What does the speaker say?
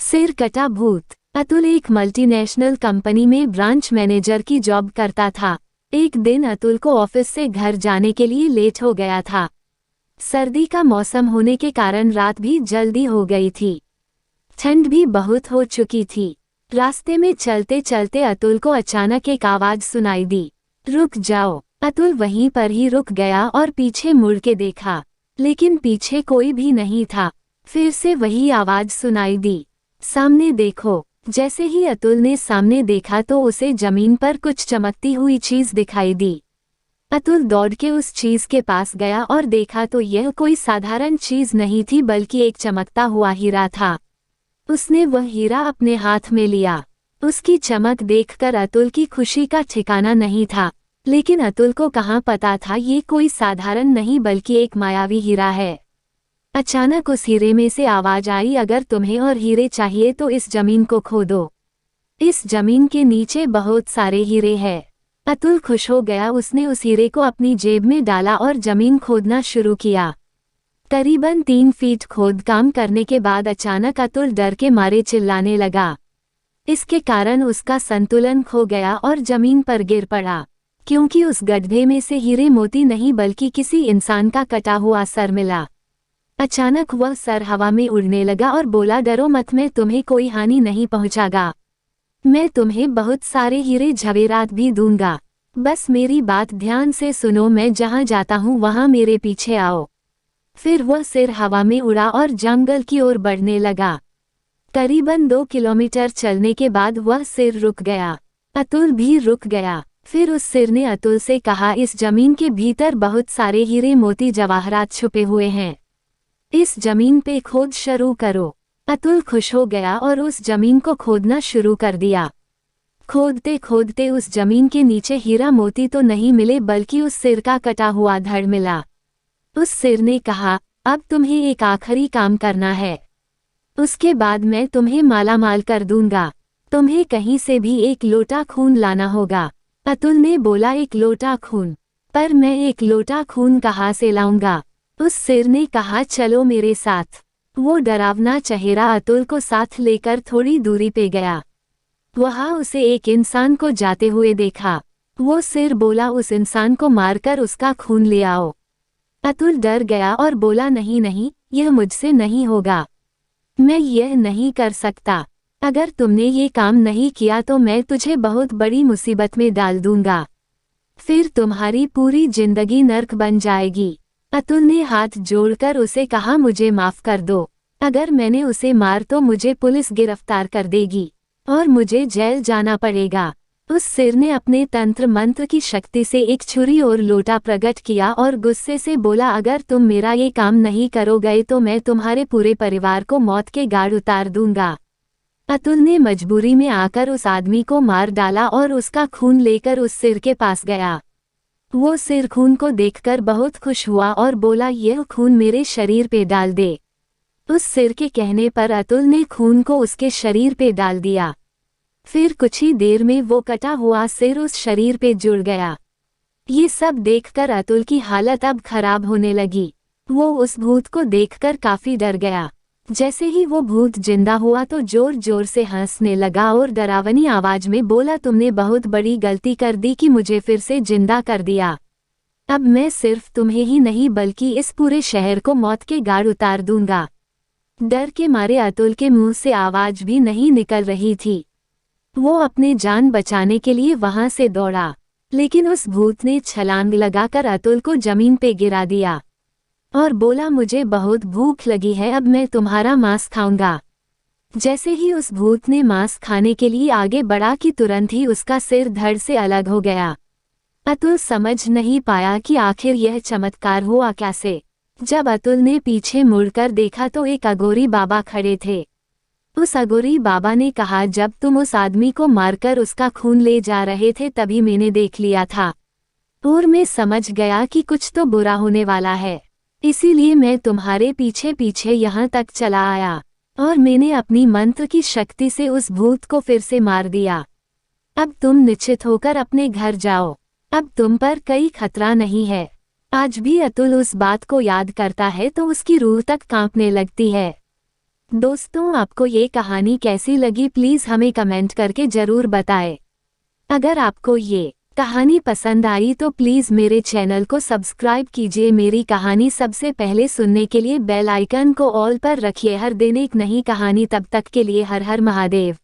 सिर कटा भूत। अतुल एक मल्टीनेशनल कंपनी में ब्रांच मैनेजर की जॉब करता था। एक दिन अतुल को ऑफिस से घर जाने के लिए लेट हो गया था। सर्दी का मौसम होने के कारण रात भी जल्दी हो गई थी। ठंड भी बहुत हो चुकी थी। रास्ते में चलते चलते अतुल को अचानक एक आवाज सुनाई दी, रुक जाओ। अतुल वहीं पर ही रुक गया और पीछे मुड़ के देखा, लेकिन पीछे कोई भी नहीं था। फिर से वही आवाज सुनाई दी, सामने देखो। जैसे ही अतुल ने सामने देखा तो उसे जमीन पर कुछ चमकती हुई चीज दिखाई दी। अतुल दौड़ के उस चीज के पास गया और देखा तो यह कोई साधारण चीज नहीं थी बल्कि एक चमकता हुआ हीरा था। उसने वह हीरा अपने हाथ में लिया। उसकी चमक देखकर अतुल की खुशी का ठिकाना नहीं था, लेकिन अतुल को कहाँ पता था ये कोई साधारण नहीं बल्कि एक मायावी हीरा है। अचानक उस हीरे में से आवाज आई, अगर तुम्हें और हीरे चाहिए तो इस जमीन को खोदो। इस जमीन के नीचे बहुत सारे हीरे हैं। अतुल खुश हो गया। उसने उस हीरे को अपनी जेब में डाला और जमीन खोदना शुरू किया। करीबन 3 फीट खोद काम करने के बाद अचानक अतुल डर के मारे चिल्लाने लगा। इसके कारण उसका संतुलन खो गया और जमीन पर गिर पड़ा, क्योंकि उस गड्ढे में से हीरे मोती नहीं बल्कि किसी इंसान का कटा हुआ सर मिला। अचानक वह सर हवा में उड़ने लगा और बोला, डरो मत, मैं तुम्हें कोई हानि नहीं पहुंचागा। मैं तुम्हें बहुत सारे हीरे जवेरात भी दूंगा। बस मेरी बात ध्यान से सुनो, मैं जहां जाता हूं वहां मेरे पीछे आओ। फिर वह सिर हवा में उड़ा और जंगल की ओर बढ़ने लगा। करीबन 2 किलोमीटर चलने के बाद वह सिर रुक गया। अतुल भी रुक गया। फिर उस सिर ने अतुल से कहा, इस जमीन के भीतर बहुत सारे हीरे मोती जवाहरात छुपे हुए हैं। इस जमीन पे खोद शुरू करो। अतुल खुश हो गया और उस जमीन को खोदना शुरू कर दिया। खोदते खोदते उस जमीन के नीचे हीरा मोती तो नहीं मिले बल्कि उस सिर का कटा हुआ धड़ मिला। उस सिर ने कहा, अब तुम्हें एक आखिरी काम करना है, उसके बाद मैं तुम्हें मालामाल कर दूंगा। तुम्हें कहीं से भी एक लोटा खून लाना होगा। अतुल ने बोला, एक लोटा खून? पर मैं एक लोटा खून कहाँ से लाऊंगा? उस सिर ने कहा, चलो मेरे साथ। वो डरावना चेहरा अतुल को साथ लेकर थोड़ी दूरी पे गया। वहां उसे एक इंसान को जाते हुए देखा। वो सिर बोला, उस इंसान को मारकर उसका खून ले आओ। अतुल डर गया और बोला, नहीं नहीं, यह मुझसे नहीं होगा। मैं यह नहीं कर सकता। अगर तुमने ये काम नहीं किया तो मैं तुझे बहुत बड़ी मुसीबत में डाल दूंगा। फिर तुम्हारी पूरी जिंदगी नर्क बन जाएगी। अतुल ने हाथ जोड़कर उसे कहा, मुझे माफ कर दो। अगर मैंने उसे मार तो मुझे पुलिस गिरफ्तार कर देगी और मुझे जेल जाना पड़ेगा। उस सिर ने अपने तंत्र मंत्र की शक्ति से एक छुरी और लोटा प्रकट किया और गुस्से से बोला, अगर तुम मेरा ये काम नहीं करोगे तो मैं तुम्हारे पूरे परिवार को मौत के घाट उतार दूंगा। अतुल ने मजबूरी में आकर उस आदमी को मार डाला और उसका खून लेकर उस सिर के पास गया। वो सिर खून को देखकर बहुत खुश हुआ और बोला, यह खून मेरे शरीर पे डाल दे। उस सिर के कहने पर अतुल ने खून को उसके शरीर पे डाल दिया। फिर कुछ ही देर में वो कटा हुआ सिर उस शरीर पे जुड़ गया। ये सब देखकर अतुल की हालत अब खराब होने लगी। वो उस भूत को देखकर काफी डर गया। जैसे ही वो भूत जिंदा हुआ तो जोर जोर से हंसने लगा और डरावनी आवाज में बोला, तुमने बहुत बड़ी गलती कर दी कि मुझे फिर से जिंदा कर दिया। अब मैं सिर्फ तुम्हें ही नहीं बल्कि इस पूरे शहर को मौत के घाट उतार दूंगा। डर के मारे अतुल के मुंह से आवाज भी नहीं निकल रही थी। वो अपने जान बचाने के लिए वहां से दौड़ा, लेकिन उस भूत ने छलांग लगाकर अतुल को जमीन पे गिरा दिया और बोला, मुझे बहुत भूख लगी है, अब मैं तुम्हारा मांस खाऊंगा। जैसे ही उस भूत ने मांस खाने के लिए आगे बढ़ा कि तुरंत ही उसका सिर धड़ से अलग हो गया। अतुल समझ नहीं पाया कि आखिर यह चमत्कार हुआ कैसे। जब अतुल ने पीछे मुड़कर देखा तो एक अघोरी बाबा खड़े थे। उस अघोरी बाबा ने कहा, जब तुम उस आदमी को मारकर उसका खून ले जा रहे थे तभी मैंने देख लिया था और मैं समझ गया कि कुछ तो बुरा होने वाला है, इसीलिए मैं तुम्हारे पीछे पीछे यहाँ तक चला आया और मैंने अपनी मंत्र की शक्ति से उस भूत को फिर से मार दिया। अब तुम निश्चित होकर अपने घर जाओ, अब तुम पर कोई खतरा नहीं है। आज भी अतुल उस बात को याद करता है तो उसकी रूह तक कांपने लगती है। दोस्तों, आपको ये कहानी कैसी लगी प्लीज़ हमें कमेंट करके ज़रूर बताएं। अगर आपको ये कहानी पसंद आई तो प्लीज़ मेरे चैनल को सब्सक्राइब कीजिए। मेरी कहानी सबसे पहले सुनने के लिए बेल आइकन को ऑल पर रखिए। हर दिन एक नई कहानी, तब तक के लिए हर हर महादेव।